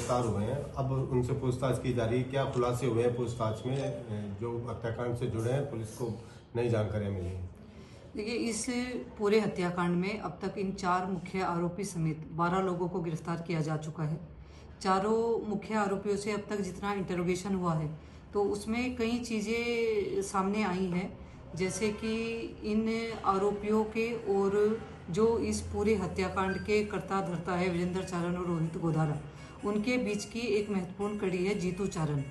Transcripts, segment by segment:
गिरफ्तार हुए हैं। अब उनसे पूछताछ की जा रही है। क्या खुलासे हुए हैं पूछताछ में जो हत्याकांड से जुड़े हैं? पुलिस को नई जानकारियां मिली हैं। देखिए, इस पूरे हत्याकांड में अब तक इन 4 मुख्य आरोपी समेत 12 लोगों को गिरफ्तार किया जा चुका है। चारों मुख्य आरोपियों से अब तक जितना इंटरोगेशन हुआ है तो उसमें कई चीज़ें सामने आई हैं, जैसे कि इन आरोपियों के और जो इस पूरे हत्याकांड के कर्ता धर्ता है वीरेंद्र चारण और रोहित गोदारा, उनके बीच की एक महत्वपूर्ण कड़ी है जीतू चारण।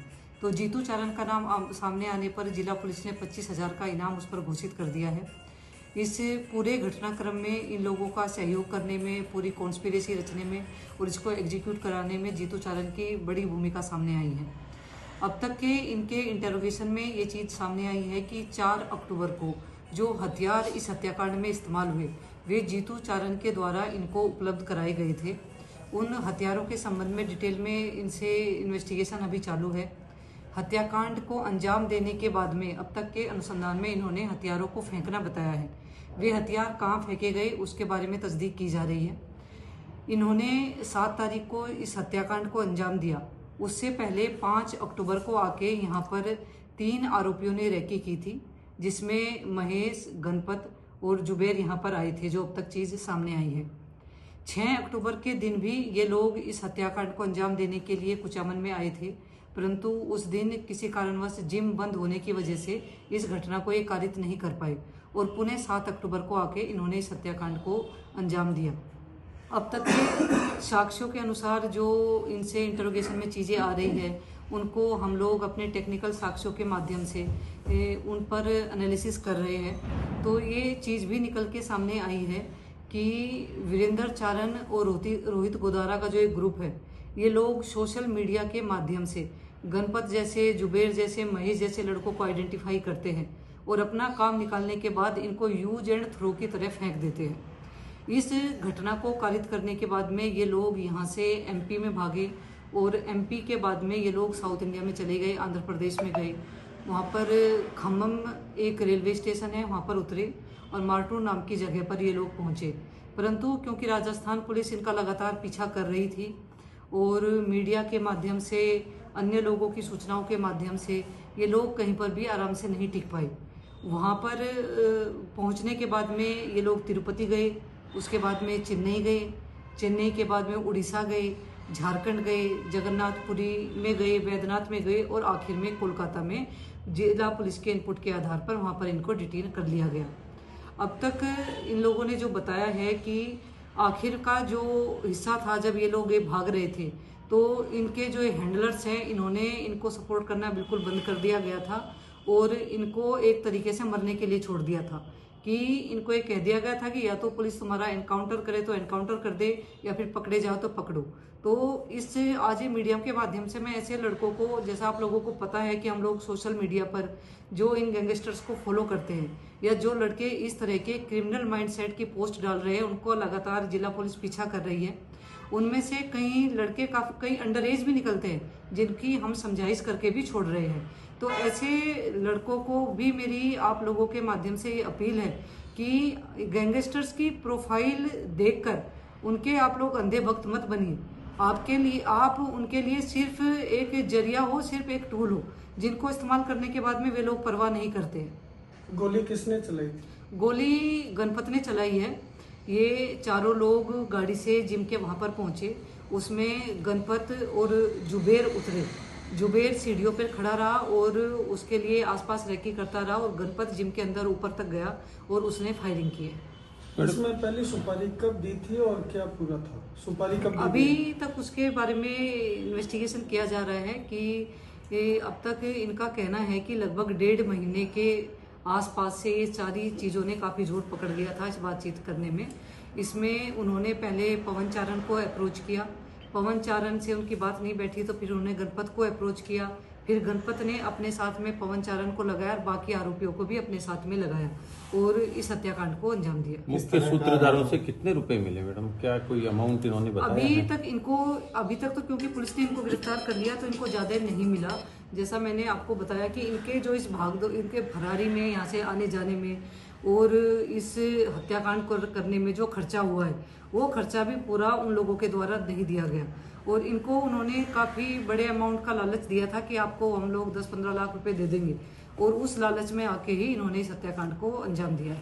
तो जीतू चारण का नाम सामने आने पर जिला पुलिस ने 25,000 का इनाम उस पर घोषित कर दिया है। इस पूरे घटनाक्रम में इन लोगों का सहयोग करने में, पूरी कॉन्स्पिरेसी रचने में और इसको एग्जीक्यूट कराने में जीतू चारण की बड़ी भूमिका सामने आई है। अब तक के इनके इंटरोगेशन में ये चीज़ सामने आई है कि 4 अक्टूबर को जो हथियार इस हत्याकांड में इस्तेमाल हुए वे जीतू चारण के द्वारा इनको उपलब्ध कराए गए थे। उन हथियारों के संबंध में डिटेल में इनसे इन्वेस्टिगेशन अभी चालू है। हत्याकांड को अंजाम देने के बाद में अब तक के अनुसंधान में इन्होंने हथियारों को फेंकना बताया है। वे हथियार कहाँ फेंके गए उसके बारे में तस्दीक की जा रही है। इन्होंने 7 तारीख को इस हत्याकांड को अंजाम दिया। उससे पहले 5 अक्टूबर को आके यहाँ पर 3 आरोपियों ने रेकी की थी, जिसमें महेश, गणपत और जुबेर यहाँ पर आए थे, जो अब तक चीज़ सामने आई है। 6 अक्टूबर के दिन भी ये लोग इस हत्याकांड को अंजाम देने के लिए कुचामन में आए थे, परंतु उस दिन किसी कारणवश जिम बंद होने की वजह से इस घटना को ये कारित नहीं कर पाए और पुनः 7 अक्टूबर को आके इन्होंने इस हत्याकांड को अंजाम दिया। अब तक के साक्ष्यों के अनुसार जो इनसे इंटरोगेशन में चीज़ें आ रही है उनको हम लोग अपने टेक्निकल साक्ष्यों के माध्यम से उन पर एनालिसिस कर रहे हैं। तो ये चीज़ भी निकल के सामने आई है कि वीरेंद्र चारण और रोहित गोदारा का जो एक ग्रुप है, ये लोग सोशल मीडिया के माध्यम से गणपत जैसे, जुबेर जैसे, महेश जैसे लड़कों को आइडेंटिफाई करते हैं और अपना काम निकालने के बाद इनको यूज एंड थ्रो की तरह फेंक देते हैं। इस घटना को कारित करने के बाद में ये लोग यहाँ से एमपी में भागे और एमपी के बाद में ये लोग साउथ इंडिया में चले गए, आंध्र प्रदेश में गए। वहाँ पर खम्मम एक रेलवे स्टेशन है, वहाँ पर उतरे और मार्टूर नाम की जगह पर ये लोग पहुँचे। परंतु क्योंकि राजस्थान पुलिस इनका लगातार पीछा कर रही थी और मीडिया के माध्यम से, अन्य लोगों की सूचनाओं के माध्यम से ये लोग कहीं पर भी आराम से नहीं टिक पाए। वहाँ पर पहुँचने के बाद में ये लोग तिरुपति गए, उसके बाद में चेन्नई गए, चेन्नई के बाद में उड़ीसा गए, झारखंड गए, जगन्नाथपुरी में गए, वैद्यनाथ में गए और आखिर में कोलकाता में जिला पुलिस के इनपुट के आधार पर वहाँ पर इनको डिटेन कर लिया गया। अब तक इन लोगों ने जो बताया है कि आखिर का जो हिस्सा था, जब ये लोग भाग रहे थे तो इनके जो हैंडलर्स हैं इन्होंने इनको सपोर्ट करना बिल्कुल बंद कर दिया गया था और इनको एक तरीके से मरने के लिए छोड़ दिया था कि इनको ये कह दिया गया था कि या तो पुलिस तुम्हारा एनकाउंटर करे तो एनकाउंटर कर दे या फिर पकड़े जाओ तो पकड़ो। तो इससे आज ये मीडिया के माध्यम से मैं ऐसे लड़कों को, जैसा आप लोगों को पता है कि हम लोग सोशल मीडिया पर जो इन गैंगस्टर्स को फॉलो करते हैं या जो लड़के इस तरह के क्रिमिनल माइंडसेट की पोस्ट डाल रहे हैं, उनको लगातार जिला पुलिस पीछा कर रही है। उनमें से कई लड़के कई अंडर एज भी निकलते हैं जिनकी हम समझाइश करके भी छोड़ रहे हैं। तो ऐसे लड़कों को भी मेरी आप लोगों के माध्यम से ये अपील है कि गैंगस्टर्स की प्रोफाइल देखकर उनके आप लोग अंधे भक्त मत बनिए। आपके लिए, आप उनके लिए सिर्फ एक जरिया हो, सिर्फ एक टूल हो, जिनको इस्तेमाल करने के बाद में वे लोग परवाह नहीं करते। गोली किसने चलाई? गोली गणपत ने चलाई है। ये चारों लोग गाड़ी से जिम के वहाँ पर पहुँचे, उसमें गणपत और जुबेर उतरे। जुबेर सीढ़ियों पर खड़ा रहा और उसके लिए आसपास रैकी करता रहा और गणपत जिम के अंदर ऊपर तक गया और उसने फायरिंग की है। इसमें पहले सुपारी कब दी थी और क्या पूरा था? सुपारी कब दी? अभी तक उसके बारे में इन्वेस्टिगेशन किया जा रहा है कि अब तक इनका कहना है कि लगभग 1.5 महीने के आसपास से ये सारी चीज़ों ने काफ़ी जोर पकड़ लिया था इस बातचीत करने में। इसमें उन्होंने पहले पवन चारण को अप्रोच किया, पवन चारण से उनकी बात नहीं बैठी तो फिर उन्होंने गणपत को अप्रोच किया, फिर गणपत ने अपने साथ में पवन चारण को लगाया और बाकी आरोपियों को भी अपने साथ में लगाया और इस हत्याकांड को अंजाम दिया। मुख्य सूत्रधारों से कितने रुपए मिले मैडम? क्या कोई अमाउंट इन्होंने बताया? अभी तक तो क्योंकि पुलिस ने इनको गिरफ्तार कर लिया तो इनको ज्यादा नहीं मिला। जैसा मैंने आपको बताया कि इनके जो इस भागदौड़, इनके फरारी में, यहाँ से आने जाने में और इस हत्याकांड को करने में जो खर्चा हुआ है वो खर्चा भी पूरा उन लोगों के द्वारा नहीं दिया गया। और इनको उन्होंने काफ़ी बड़े अमाउंट का लालच दिया था कि आपको हम लोग 10-15 लाख रुपए दे देंगे, और उस लालच में आके ही इन्होंने इस हत्याकांड को अंजाम दिया।